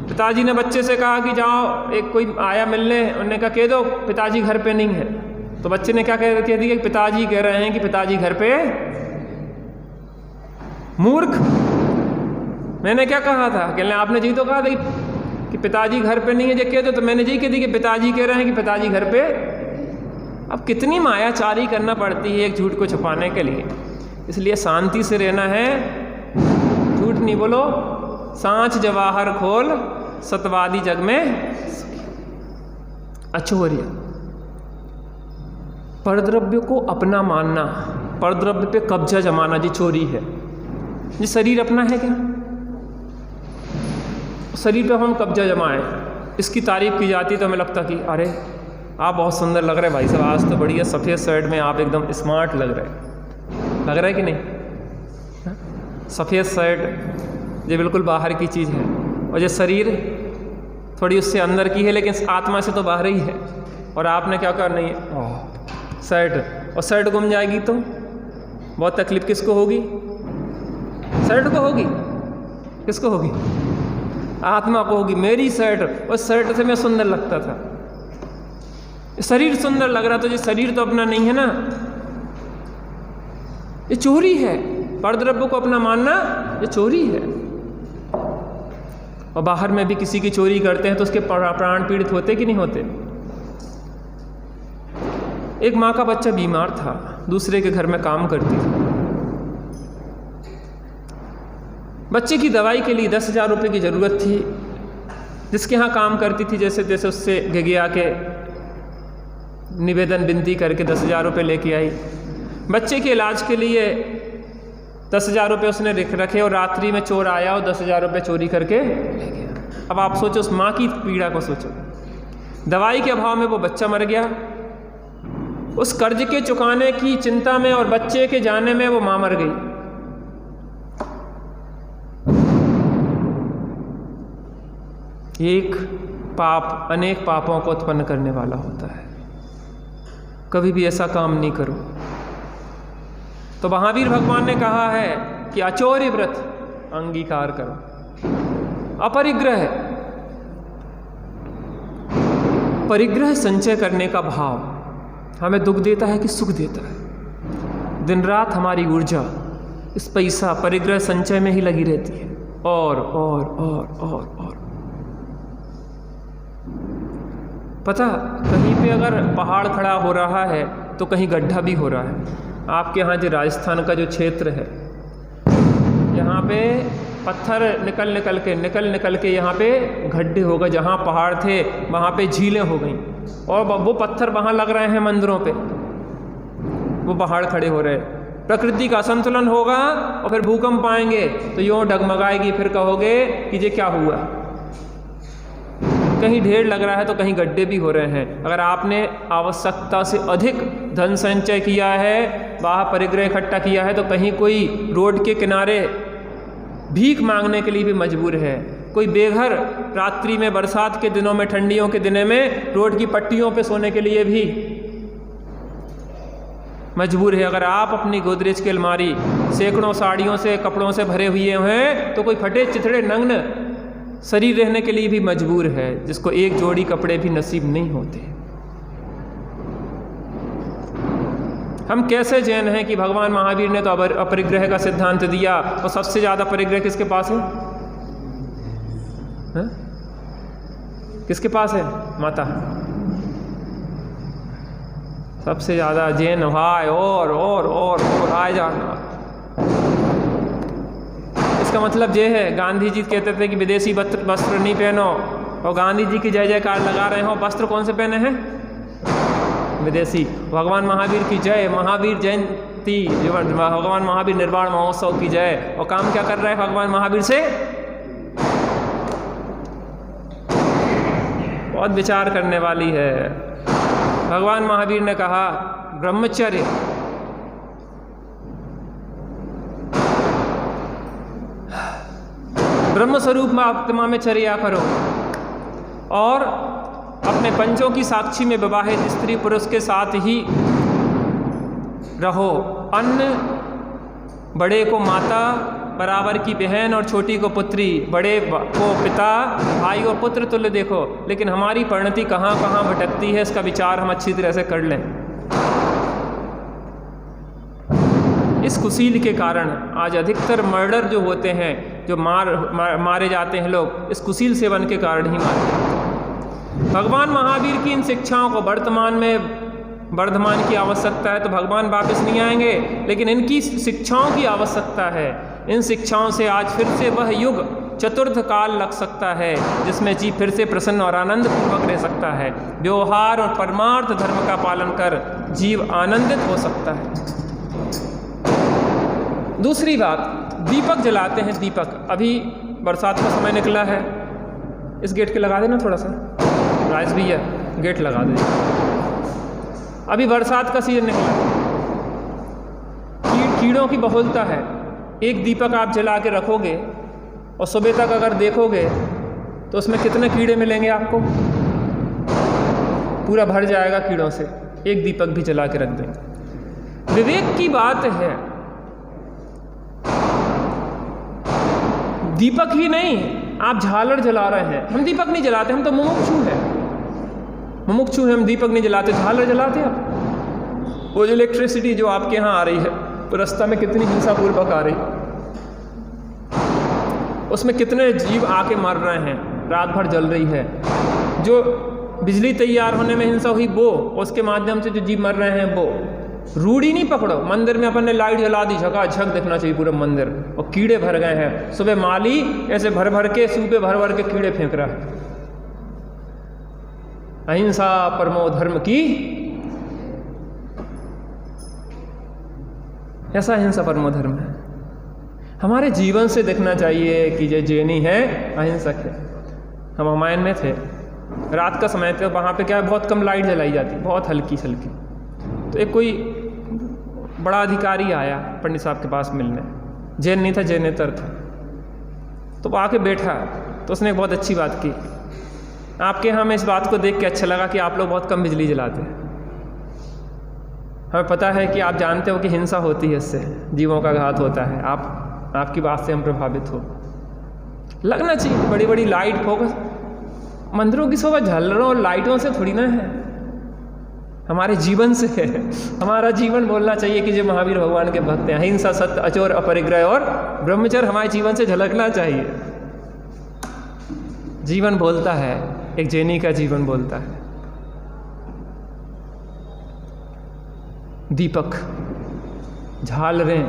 A: पिताजी ने बच्चे से कहा कि जाओ, एक कोई आया मिलने, उन्होंने कहा कह दो पिताजी घर पे नहीं है। तो बच्चे ने क्या कह दिया कि पिताजी कह रहे हैं कि पिताजी घर पे। मूर्ख, मैंने क्या कहा था? कहने आपने जी तो कहा था कि पिताजी घर पे नहीं है, जो कह दो। तो मैंने जी कह दी कि पिताजी कह रहे हैं कि पिताजी घर पे। अब कितनी मायाचारी करना पड़ती है एक झूठ को छुपाने के लिए। इसलिए शांति से रहना है, झूठ नहीं बोलो, सांच जवाहर खोल, सतवादी जग में अचोर्य। परद्रव्य को अपना मानना, परद्रव्य पे कब्जा जमाना जी चोरी है। ये शरीर अपना है क्या? शरीर पे हम कब्जा जमाएं, इसकी तारीफ की जाती तो हमें लगता कि अरे आप बहुत सुंदर लग रहे हैं भाई साहब, आज तो बढ़िया सफ़ेद शर्ट में आप एकदम स्मार्ट लग रहा है कि नहीं? सफ़ेद शर्ट ये बिल्कुल बाहर की चीज़ है, और ये शरीर थोड़ी उससे अंदर की है, लेकिन आत्मा से तो बाहर ही है। और आपने क्या करना है? शर्ट, और शर्ट गुम जाएगी तो बहुत तकलीफ किसको होगी? शर्ट को होगी। किसको होगी? आत्मा को होगी। मेरी शर्ट, उस शर्ट से मैं सुंदर लगता था, शरीर सुंदर लग रहा तो ये शरीर तो अपना नहीं है ना, ये चोरी है। परद्रव्य को अपना मानना ये चोरी है। और बाहर में भी किसी की चोरी करते हैं तो उसके प्राण पीड़ित होते कि नहीं होते। एक माँ का बच्चा बीमार था, दूसरे के घर में काम करती थी। बच्चे की दवाई के लिए 10,000 रुपये की ज़रूरत थी। जिसके यहाँ काम करती थी जैसे तैसे उससे घिघिया के निवेदन विनती करके 10,000 रुपये लेके आई। बच्चे के इलाज के लिए 10,000 रुपये उसने रखे और रात्रि में चोर आया और 10,000 रुपये चोरी करके ले गया। अब आप सोचो, उस माँ की पीड़ा को सोचो। दवाई के अभाव में वो बच्चा मर गया, उस कर्ज के चुकाने की चिंता में और बच्चे के जाने में वो माँ मर गई। एक पाप अनेक पापों को उत्पन्न करने वाला होता है। कभी भी ऐसा काम नहीं करो। तो महावीर भगवान ने कहा है कि अचौर्य व्रत अंगीकार करो, अपरिग्रह, परिग्रह संचय करने का भाव हमें दुख देता है कि सुख देता है। दिन रात हमारी ऊर्जा इस पैसा परिग्रह संचय में ही लगी रहती है, और पता, कहीं पे अगर पहाड़ खड़ा हो रहा है तो कहीं गड्ढा भी हो रहा है। आपके यहाँ जो राजस्थान का जो क्षेत्र है, यहाँ पे पत्थर निकल के यहाँ पे गड्ढे हो गए। जहाँ पहाड़ थे वहाँ पे झीलें हो गई, और वो पत्थर वहाँ लग रहे हैं मंदिरों पे, वो पहाड़ खड़े हो रहे। प्रकृति का असंतुलन होगा और फिर भूकंप आएंगे तो यूँ डगमगाएगी, फिर कहोगे कि ये क्या हुआ। कहीं ढेर लग रहा है तो कहीं गड्ढे भी हो रहे हैं। अगर आपने आवश्यकता से अधिक धन संचय किया है, बाहर परिग्रह इकट्ठा किया है, तो कहीं कोई रोड के किनारे भीख मांगने के लिए भी मजबूर है। कोई बेघर रात्रि में, बरसात के दिनों में, ठंडियों के दिनों में रोड की पट्टियों पे सोने के लिए भी मजबूर है। अगर आप अपनी गोदरेज की अलमारी सैकड़ों साड़ियों से, कपड़ों से भरे हुए हैं, तो कोई फटे चिथड़े नग्न शरीर रहने के लिए भी मजबूर है, जिसको एक जोड़ी कपड़े भी नसीब नहीं होते। हम कैसे जैन हैं कि भगवान महावीर ने तो अपरिग्रह का सिद्धांत दिया, और सबसे ज़्यादा परिग्रह किसके पास है? किसके पास है? माता। सबसे ज़्यादा जैन हाय और आए जाना। इसका मतलब ये है, गांधी जी कहते थे कि विदेशी वस्त्र नहीं पहनो, और गांधी जी की जय जयकार लगा रहे हो, वस्त्र कौन से पहने हैं? विदेशी। भगवान महावीर की जय, महावीर जयंती, भगवान महावीर निर्वाण महोत्सव की जय। और काम क्या कर रहे हैं भगवान महावीर से? बहुत विचार करने वाली है। भगवान महावीर ने कहा ब्रह्मचर्य, ब्रह्म स्वरूप आत्मा में चर्या करो, और अपने पंचों की साक्षी में विवाहित स्त्री पुरुष के साथ ही रहो। अन्न, बड़े को माता, बराबर की बहन और छोटी को पुत्री, बड़े को पिता, भाई और पुत्र तुल्य देखो। लेकिन हमारी परिणति कहाँ कहाँ भटकती है, इसका विचार हम अच्छी तरह से कर लें। इस कुशील के कारण आज अधिकतर मर्डर जो होते हैं, जो मारे जाते हैं लोग, इस कुशील सेवन के कारण ही मारे जाते हैं। भगवान महावीर की इन शिक्षाओं को वर्धमान की आवश्यकता है, तो भगवान वापस नहीं आएंगे, लेकिन इनकी शिक्षाओं की आवश्यकता है। इन शिक्षाओं से आज फिर से वह युग चतुर्थ काल लग सकता है, जिसमें जीव फिर से प्रसन्न और आनंद पूर्वक रह सकता है। व्यवहार और परमार्थ धर्म का पालन कर जीव आनंदित हो सकता है। दूसरी बात, दीपक जलाते हैं। दीपक, अभी बरसात का समय निकला है, इस गेट के लगा देना थोड़ा सा, राइस भी है, गेट लगा दे। अभी बरसात का सीजन निकला, कीड़ों की बहुलता है। एक दीपक आप जला के रखोगे और सुबह तक अगर देखोगे तो उसमें कितने कीड़े मिलेंगे आपको? पूरा भर जाएगा कीड़ों से। एक दीपक भी जला के रख दें। विवेक की बात है। दीपक ही नहीं, आप झालर जला रहे हैं। हम दीपक नहीं जलाते, हम तो मुमुक्षु हैं। मुमुक्षु हैं, हम दीपक नहीं जलाते, झालर जलाते आप। वो जो इलेक्ट्रिसिटी जो आपके यहाँ आ रही है, तो रास्ता में कितनी हिंसापूर्वक आ रही, उसमें कितने जीव आके मर रहे हैं, रात भर जल रही है। जो बिजली तैयार होने में हिंसा हुई वो, उसके माध्यम से जो जीव मर रहे हैं वो। रूढ़ी नहीं पकड़ो। मंदिर में अपन ने लाइट जला दी, झकाझक देखना चाहिए पूरा मंदिर, और कीड़े भर गए हैं। सुबह माली ऐसे भर भर के, सूपे भर भर के कीड़े फेंक रहा है। अहिंसा परमो धर्म की, ऐसा अहिंसा परमो धर्म है। हमारे जीवन से देखना चाहिए कि ये जैनी है, अहिंसक है। हम रामायण में थे, रात का समय थे, वहाँ पे क्या है, बहुत कम लाइट जलाई जाती, बहुत हल्की हल्की। तो एक कोई बड़ा अधिकारी आया पंडित साहब के पास मिलने, जैन नहीं था, जैनेतर था। तो वो आके बैठा, तो उसने एक बहुत अच्छी बात की। आपके यहाँ में इस बात को देख के अच्छा लगा कि आप लोग बहुत कम बिजली जलाते हैं। हमें पता है कि आप जानते हो कि हिंसा होती है, इससे जीवों का घात होता है। आपकी बात से हम प्रभावित हो। लगना चाहिए बड़ी बड़ी लाइट फोकस। मंदिरों की शोभा झालरों और लाइटों से थोड़ी ना है, हमारे जीवन से है। हमारा जीवन बोलना चाहिए कि जो महावीर भगवान के भक्त हैं, अहिंसा, सत्य, अचोर, अपरिग्रह और ब्रह्मचर्य हमारे जीवन से झलकना चाहिए। जीवन बोलता है, एक जैनी का जीवन बोलता है। दीपक, झालरें,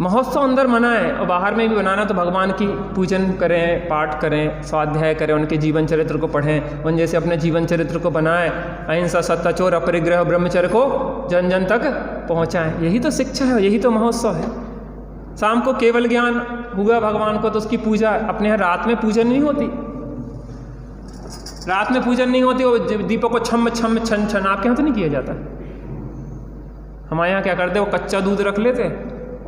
A: महोत्सव अंदर मनाएं और बाहर में भी बनाना तो भगवान की पूजन करें, पाठ करें, स्वाध्याय करें, उनके जीवन चरित्र को पढ़ें, उन जैसे अपने जीवन चरित्र को बनाएं। अहिंसा, सत्य, चोर, अपरिग्रह, ब्रह्मचर्य को जन जन तक पहुंचाएं। यही तो शिक्षा है, यही तो महोत्सव है। शाम को केवल ज्ञान हुआ भगवान को तो उसकी पूजा, अपने यहाँ रात में पूजन नहीं होती, रात में पूजन नहीं होती। वो दीपक को छम छम छन छन आपके यहाँ तो नहीं किया जाता। हमारे यहाँ क्या करते, वो कच्चा दूध रख लेते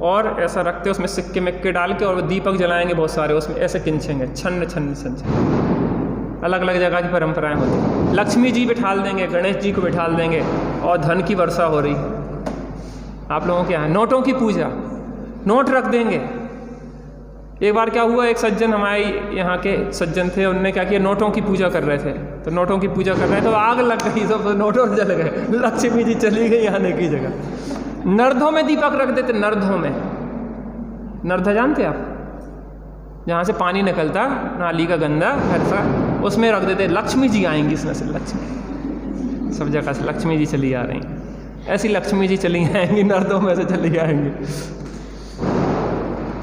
A: और ऐसा रखते, उसमें सिक्के मिक्के डाल के, और वो दीपक जलाएंगे बहुत सारे, उसमें ऐसे किंचेंगे, छन छन छन छन। अलग अलग जगह की परंपराएं होती हैं। लक्ष्मी जी बिठाल देंगे, गणेश जी को बिठाल देंगे, और धन की वर्षा हो रही है। आप लोगों के यहाँ नोटों की पूजा, नोट रख देंगे। एक बार क्या हुआ, एक सज्जन, हमारे यहाँ के सज्जन थे, उनने क्या किया, नोटों की पूजा कर रहे थे। तो नोटों की पूजा कर रहे थे तो आग लग गई, सब नोटों जल गए, लक्ष्मी जी चली गई आने की जगह। नर्धों में दीपक रख देते, नर्धों में। नर्धा जानते आप, जहाँ से पानी निकलता, नाली का गंदा फरसा, उसमें रख देते, लक्ष्मी जी आएंगी इसमें से। लक्ष्मी सब जगह से लक्ष्मी जी चली आ रही, ऐसी लक्ष्मी जी चली आएंगी, नर्दों में से चली आएंगी।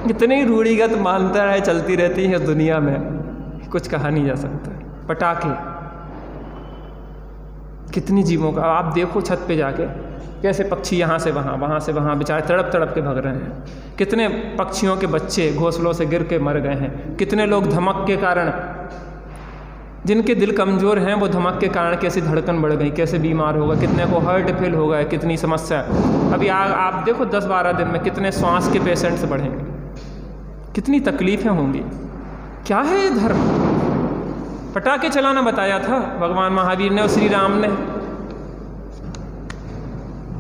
A: इतनी रूढ़िगत मान्यताएं चलती रहती है दुनिया में, कुछ कहा नहीं जा सकता। पटाखे, कितनी जीवों का आप देखो छत पे जाके, कैसे पक्षी यहाँ से वहाँ, वहाँ से वहाँ, बेचारे तड़प तड़प के भाग रहे हैं। कितने पक्षियों के बच्चे घोंसलों से गिर के मर गए हैं। कितने लोग धमक के कारण, जिनके दिल कमज़ोर हैं, वो धमक के कारण कैसी धड़कन बढ़ गई, कैसे बीमार हो गए, कितने को हार्ट फेल हो गए, कितनी समस्या। अभी आप देखो 10-12 दिन में कितने श्वास के पेशेंट्स बढ़ेंगे, कितनी तकलीफ़ें होंगी। क्या है ये धर्म? पटाखे चलाना बताया था भगवान महावीर ने और श्री राम ने,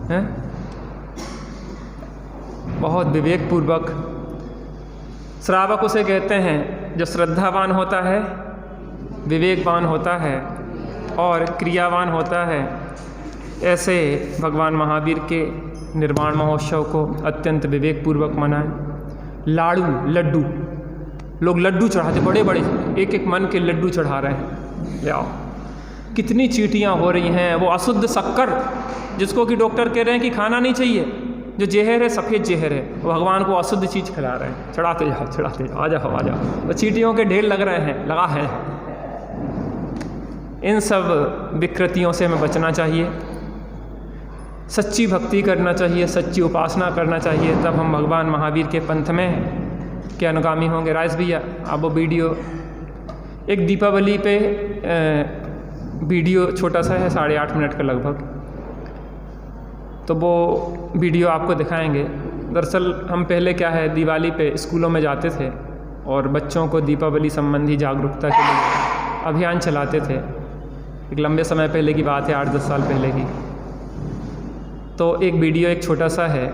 A: हैं? बहुत विवेकपूर्वक। श्रावक उसे कहते हैं जो श्रद्धावान होता है, विवेकवान होता है और क्रियावान होता है। ऐसे भगवान महावीर के निर्वाण महोत्सव को अत्यंत विवेकपूर्वक मनाएं। लाड़ू, लड्डू, लोग लड्डू चढ़ाते, बड़े बड़े एक एक मन के लड्डू चढ़ा रहे हैं। ले आओ, कितनी चींटियाँ हो रही हैं। वो अशुद्ध शक्कर, जिसको कि डॉक्टर कह रहे हैं कि खाना नहीं चाहिए, जो जहर है, सफ़ेद जहर है, वो भगवान को अशुद्ध चीज़ खिला रहे हैं। चढ़ाते जाओ, चढ़ाते जाओ, आ जाओ आ जाओ। वो चींटियों के ढेर लग रहे हैं, लगा है। इन सब विकृतियों से हमें बचना चाहिए। सच्ची भक्ति करना चाहिए, सच्ची उपासना करना चाहिए, तब हम भगवान महावीर के पंथ में के अनुगामी होंगे। राइस भैया, आप वो वीडियो, एक दीपावली पे वीडियो छोटा सा है, 8.5 मिनट का लगभग, तो वो वीडियो आपको दिखाएंगे। दरअसल हम पहले क्या है, दिवाली पे स्कूलों में जाते थे और बच्चों को दीपावली संबंधी जागरूकता के लिए अभियान चलाते थे। एक लंबे समय पहले की बात है, 8-10 साल पहले की। तो एक वीडियो, एक छोटा सा है,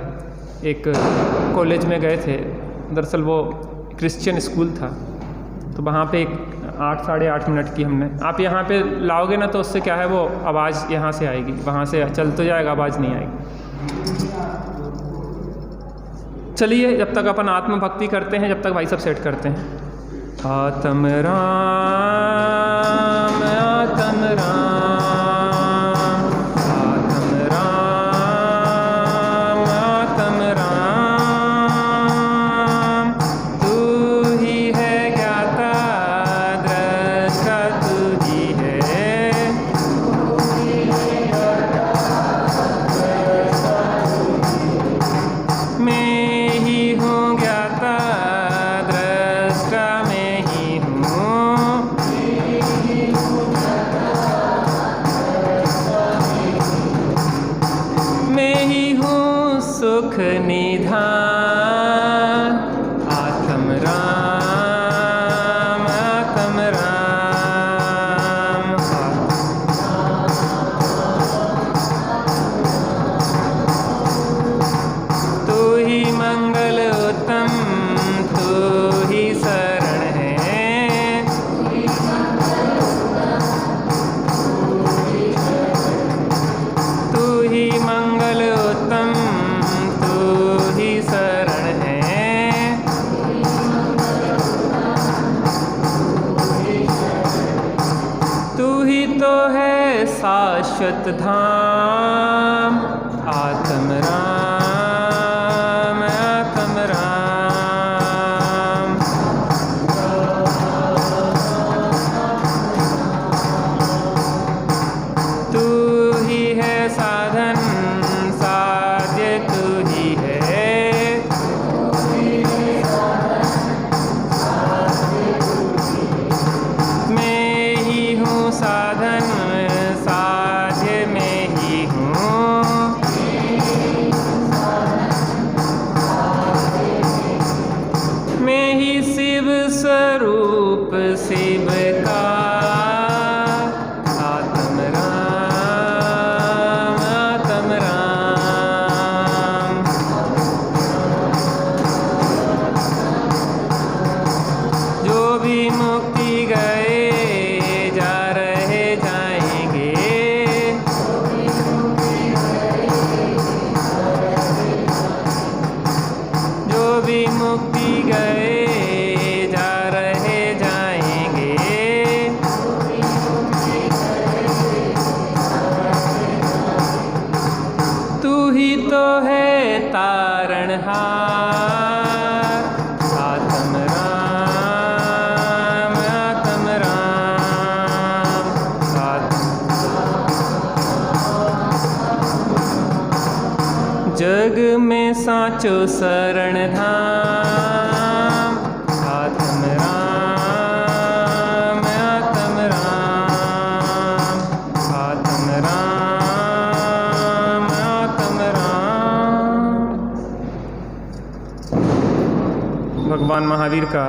A: एक कॉलेज में गए थे। दरअसल वो क्रिश्चियन स्कूल था, तो वहाँ पे एक 8 साढ़े 8 मिनट की हमने। आप यहाँ पे लाओगे ना तो उससे क्या है, वो आवाज़ यहाँ से आएगी, वहाँ से चल तो जाएगा, आवाज़ नहीं आएगी। चलिए जब तक अपन आत्मभक्ति करते हैं, जब तक भाई सब सेट करते हैं। आत्म राम आत्म राम आत्म राम आत्म राम, तू ही है ज्ञाता दृष्टा, तू ही है मैं ही हूँ ज्ञाता दृष्टा, मैं ही हूँ मैं ही हूँ सुख निधान। आत्म राम आत्म राम तू ही मंगल उत्तम, तू ही शरण है, तू ही मंगल उत्तम, तू ही शरण है। तू ही तो है शाश्वत धाम। आत्म राम आत्म राम तू ही है साधन साध्य, तू ही है मैं ही हूँ साधन साध्य, मैं ही हूँ मैं ही शिव स्वरूप शिव का। आत्म राम आत्म राम जो भी मुक्ति गए जा रहे जाएंगे, जो भी मुक्ति गए जा रहे जाएंगे। तू ही तो है तारणहार। आत्म राम आत्म राम जग में साचो शरण धाम। आत्म राम आत्म राम आत्म राम आत्म राम। भगवान महावीर का